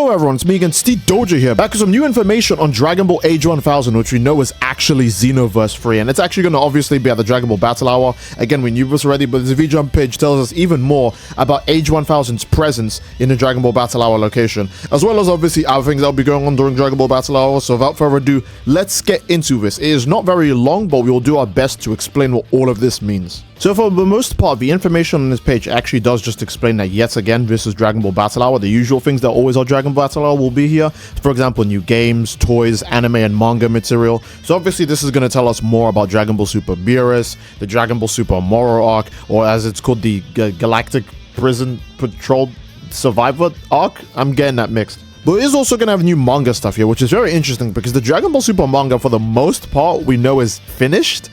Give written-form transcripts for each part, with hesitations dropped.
Hello everyone, it's me again, Steve Doja here, back with some new information on Dragon Ball Age 1000, which we know is actually Xenoverse free, and it's actually going to obviously be at the Dragon Ball Battle Hour. again, we knew this already, but this VJump page tells us even more about Age 1000's presence in the Dragon Ball Battle Hour location, as well as obviously other things that will be going on during Dragon Ball Battle Hour. So without further ado, let's get into this. It is not very long, but we will do our best to explain what all of this means. So for the most part, the information on this page actually does just explain that yet again, this is Dragon Ball Battle Hour. The usual things that always are Dragon Ball Battle Hour will be here. For example, new games, toys, anime, and manga material. So obviously this is going to tell us more about Dragon Ball Super Beerus, the Dragon Ball Super Moro arc, or as it's called, the Galactic Prison Patrol Survivor arc. I'm getting that mixed. But it is also going to have new manga stuff here, which is very interesting because the Dragon Ball Super manga, for the most part, we know is finished.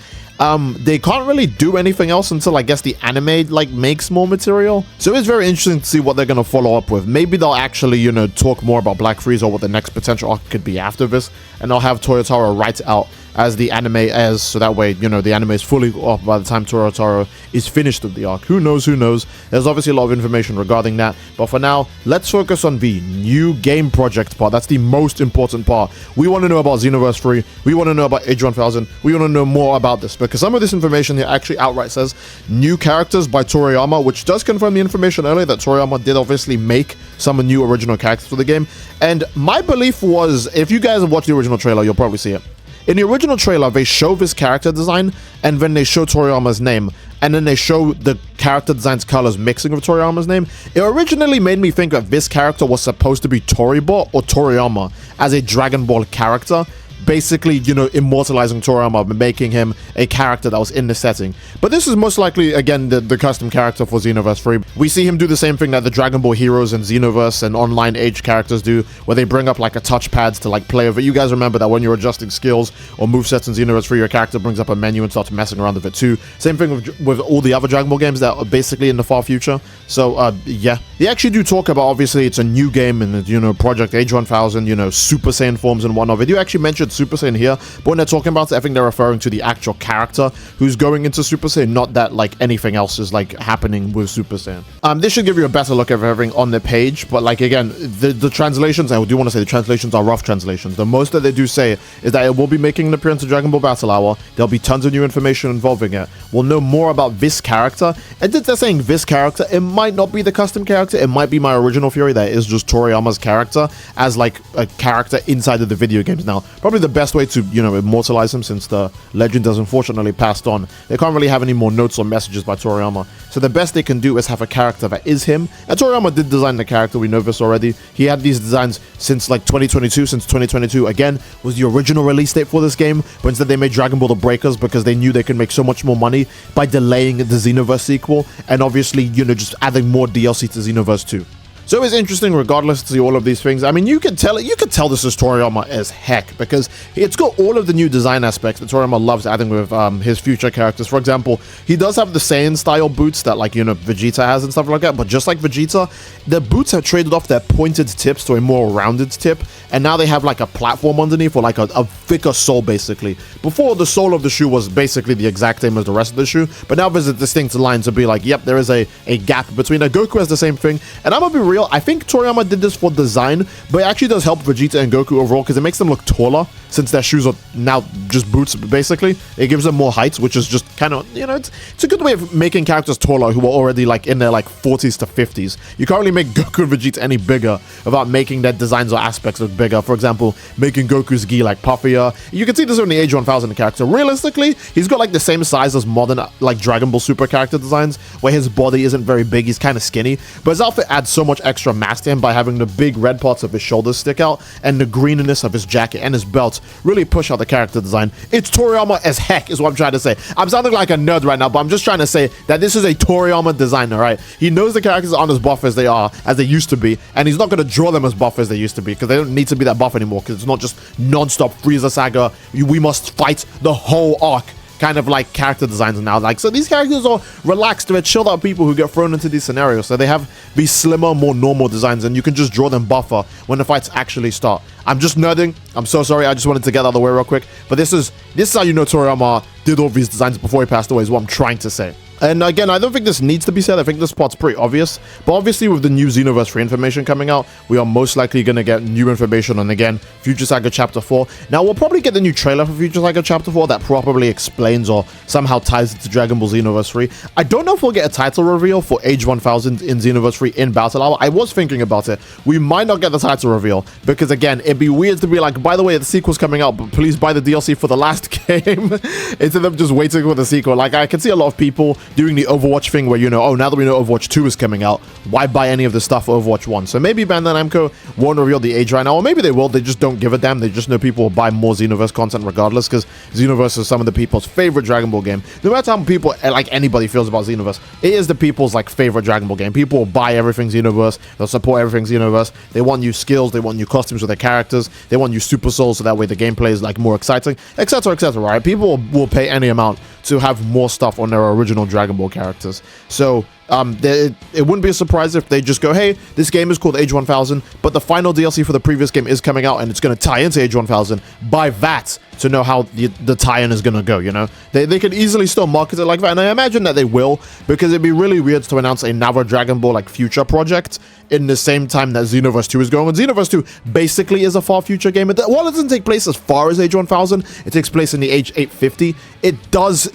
They can't really do anything else until I guess the anime makes more material. So it's very interesting to see what they're going to follow up with. Maybe they'll actually, talk more about Black Frieza or what the next potential arc could be after this. And they'll have Toyotaro write out as the anime as, so that way, the anime is fully off by the time Toyotaro is finished with the arc. Who knows, who knows? There's obviously a lot of information regarding that. But for now, let's focus on the new game project part. That's the most important part. We want to know about Xenoverse 3. We want to know about Age 1000. We want to know more about this, because some of this information here actually outright says new characters by Toriyama, which does confirm the information earlier that Toriyama did obviously make some new original characters for the game. And my belief was, if you guys have watched the original trailer, you'll probably see it. In the original trailer, they show this character design, and then they show Toriyama's name, and then they show the character design's colors mixing with Toriyama's name. It originally made me think that this character was supposed to be Toribot or Toriyama as a Dragon Ball character, basically, immortalizing Toriyama, making him a character that was in the setting. But this is most likely, again, the custom character for Xenoverse 3. We see him do the same thing that the Dragon Ball heroes and Xenoverse and online age characters do, where they bring up a touchpads to play with it. You guys remember that when you're adjusting skills or movesets in Xenoverse 3, your character brings up a menu and starts messing around with it too. Same thing with all the other Dragon Ball games that are basically in the far future. So, yeah. They actually do talk about, obviously, it's a new game and, Project Age 1000, Super Saiyan forms and whatnot. They do actually mention Super Saiyan here, but when they're talking about it, I think they're referring to the actual character who's going into Super Saiyan, not that anything else is happening with Super Saiyan. This should give you a better look at everything on the page, but again, the translations, I do want to say the translations are rough translations. The most that they do say is that it will be making an appearance in Dragon Ball Battle Hour. There'll be tons of new information involving it. We'll know more about this character, and they're saying this character, it might not be the custom character, it might be my original theory that is just Toriyama's character as a character inside of the video games. Now, probably the best way to, immortalize him, since the legend has unfortunately passed on. They can't really have any more notes or messages by Toriyama. So the best they can do is have a character that is him. And Toriyama did design the character, we know this already. He had these designs since 2022, since 2022, again, was the original release date for this game. But instead they made Dragon Ball The Breakers because they knew they could make so much more money by delaying the Xenoverse sequel. And obviously, just adding more DLC to Xenoverse 2. So it's interesting regardless to see all of these things. I mean, you can tell this is Toriyama as heck, because it's got all of the new design aspects that Toriyama loves adding with his future characters. For example, he does have the Saiyan style boots that Vegeta has and stuff like that, but just like Vegeta, the boots have traded off their pointed tips to a more rounded tip, and now they have a platform underneath, or a thicker sole basically. Before, the sole of the shoe was basically the exact same as the rest of the shoe, but now there's a distinct line to be yep, there is a gap between it. Goku has the same thing, and I'm gonna be real, I think Toriyama did this for design, but it actually does help Vegeta and Goku overall because it makes them look taller, since their shoes are now just boots basically. It gives them more height, which is just kind of, it's a good way of making characters taller who are already in their 40s to 50s. You can't really make Goku and Vegeta any bigger without making their designs or aspects look bigger. For example, making Goku's gi puffier. You can see this in the Age 1000 character. Realistically, he's got the same size as modern Dragon Ball Super character designs, where his body isn't very big, he's kind of skinny, but his outfit adds so much extra mass to him by having the big red parts of his shoulders stick out, and the greeniness of his jacket and his belt really push out the character design. It's Toriyama as heck is what I'm trying to say. I'm sounding like a nerd right now, but I'm just trying to say that this is a Toriyama designer, right? He knows the characters aren't as buff as they used to be, and he's not going to draw them as buff as they used to be, because they don't need to be that buff anymore, because it's not just non-stop Frieza saga, we must fight the whole arc kind of character designs now. So these characters are relaxed, they're chilled out people who get thrown into these scenarios, so they have these slimmer, more normal designs, and you can just draw them buffer when the fights actually start. I'm just nerding, I'm so sorry, I just wanted to get out of the way real quick, but this is how Toriyama did all these designs before he passed away, is what I'm trying to say. And again, I don't think this needs to be said. I think this part's pretty obvious. But obviously, with the new Xenoverse free information coming out, we are most likely going to get new information on, again, Future Saga Chapter 4. Now, we'll probably get the new trailer for Future Saga Chapter 4 that probably explains or somehow ties it to Dragon Ball Xenoverse 3. I don't know if we'll get a title reveal for Age 1000 in Xenoverse 3 in Battle Hour. I was thinking about it. We might not get the title reveal because, again, it'd be weird to be like, by the way, the sequel's coming out, but please buy the DLC for the last game instead of just waiting for the sequel. Like, I can see a lot of people doing the Overwatch thing where, you know, oh, now that we know Overwatch 2 is coming out, why buy any of the stuff for Overwatch 1? So maybe Bandai Namco won't reveal the age right now, or maybe they will. They just don't give a damn. They just know people will buy more Xenoverse content regardless, because Xenoverse is some of the people's favorite Dragon Ball game. No matter how people, like anybody, feels about Xenoverse, it is the people's like favorite Dragon Ball game. People will buy everything Xenoverse. They'll support everything Xenoverse. They want new skills. They want new costumes for their characters. They want new Super Souls, so that way the gameplay is like more exciting, etc., etc. Right? People will pay any amount to have more stuff on their original Dragon Ball characters. So it wouldn't be a surprise if they just go, hey, this game is called Age 1000, but the final DLC for the previous game is coming out and it's going to tie into Age 1000. Buy that to know how the tie-in is going to go, you know? They could easily still market it like that, and I imagine that they will, because it'd be really weird to announce another Dragon Ball like future project in the same time that Xenoverse 2 is going. And Xenoverse 2 basically is a far future game. While it doesn't take place as far as Age 1000, it takes place in the Age 850.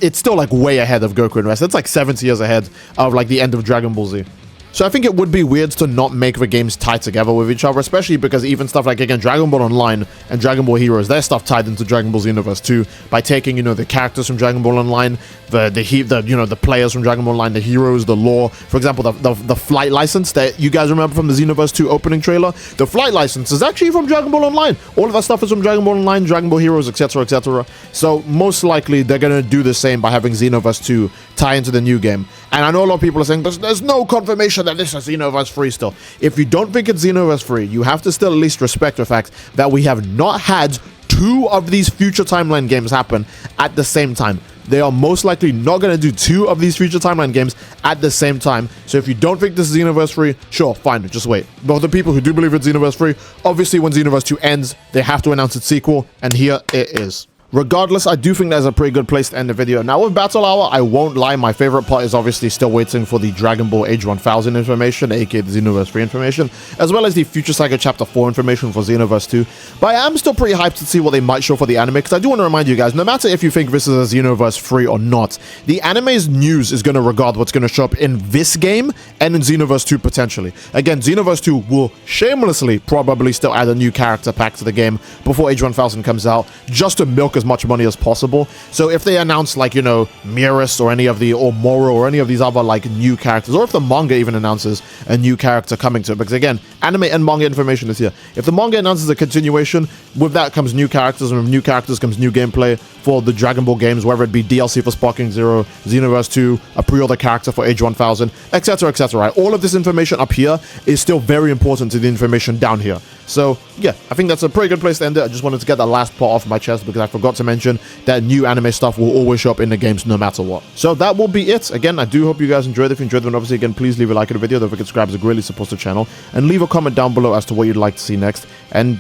It's still like way ahead of Goku and Rest. It's like 70 years ahead of like the end of Dragon Ball Z. So I think it would be weird to not make the games tie together with each other, especially because even stuff like, again, Dragon Ball Online and Dragon Ball Heroes, their stuff tied into Dragon Ball Xenoverse 2 by taking, you know, the characters from Dragon Ball Online, the players from Dragon Ball Online, the heroes, the lore. For example, the flight license that you guys remember from the Xenoverse 2 opening trailer, the flight license is actually from Dragon Ball Online. All of that stuff is from Dragon Ball Online, Dragon Ball Heroes, etc., etc. So most likely they're going to do the same by having Xenoverse 2 tie into the new game. And I know a lot of people are saying there's no confirmation that this is Xenoverse 3 still. If you don't think it's Xenoverse 3, you have to still at least respect the fact that we have not had 2 of these future timeline games happen at the same time. They are most likely not going to do 2 of these future timeline games at the same time. So if you don't think this is Xenoverse 3, sure, fine, just wait. But the people who do believe it's Xenoverse 3, obviously when Xenoverse 2 ends, they have to announce its sequel, and here it is. Regardless, I do think that's a pretty good place to end the video. Now, with Battle Hour, I won't lie, my favorite part is obviously still waiting for the Dragon Ball Age 1000 information, aka the Xenoverse 3 information, as well as the Future Saga Chapter 4 information for Xenoverse 2. But I am still pretty hyped to see what they might show for the anime, because I do want to remind you guys, no matter if you think this is a Xenoverse 3 or not, the anime's news is going to regard what's going to show up in this game and in Xenoverse 2 potentially. Again, Xenoverse 2 will shamelessly probably still add a new character pack to the game before Age 1000 comes out, just to milk as much money as possible. So if they announce, like, you know, Miras or Moro or any of these other like new characters, or if the manga even announces a new character coming to it, because again, anime and manga information is here. If the manga announces a continuation, with that comes new characters, and with new characters comes new gameplay for the Dragon Ball games, whether it be DLC for Sparking Zero, Xenoverse 2, a pre-order character for Age 1000, etc., etc. Right? All of this information up here is still very important to the information down here. So yeah, I think that's a pretty good place to end it. I just wanted to get that last part off my chest because I forgot to mention that new anime stuff will always show up in the games no matter what. So that will be it. Again, I do hope you guys enjoyed. If you enjoyed, then obviously, again, please leave a like on the video. Don't forget to subscribe, as it greatly supports the channel, and leave a comment down below as to what you'd like to see next. And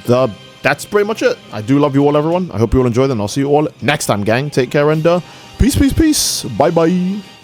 that's pretty much it. I do love you all, everyone. I hope you all enjoyed, and I'll see you all next time, gang. Take care, and peace, peace, peace. Bye, bye.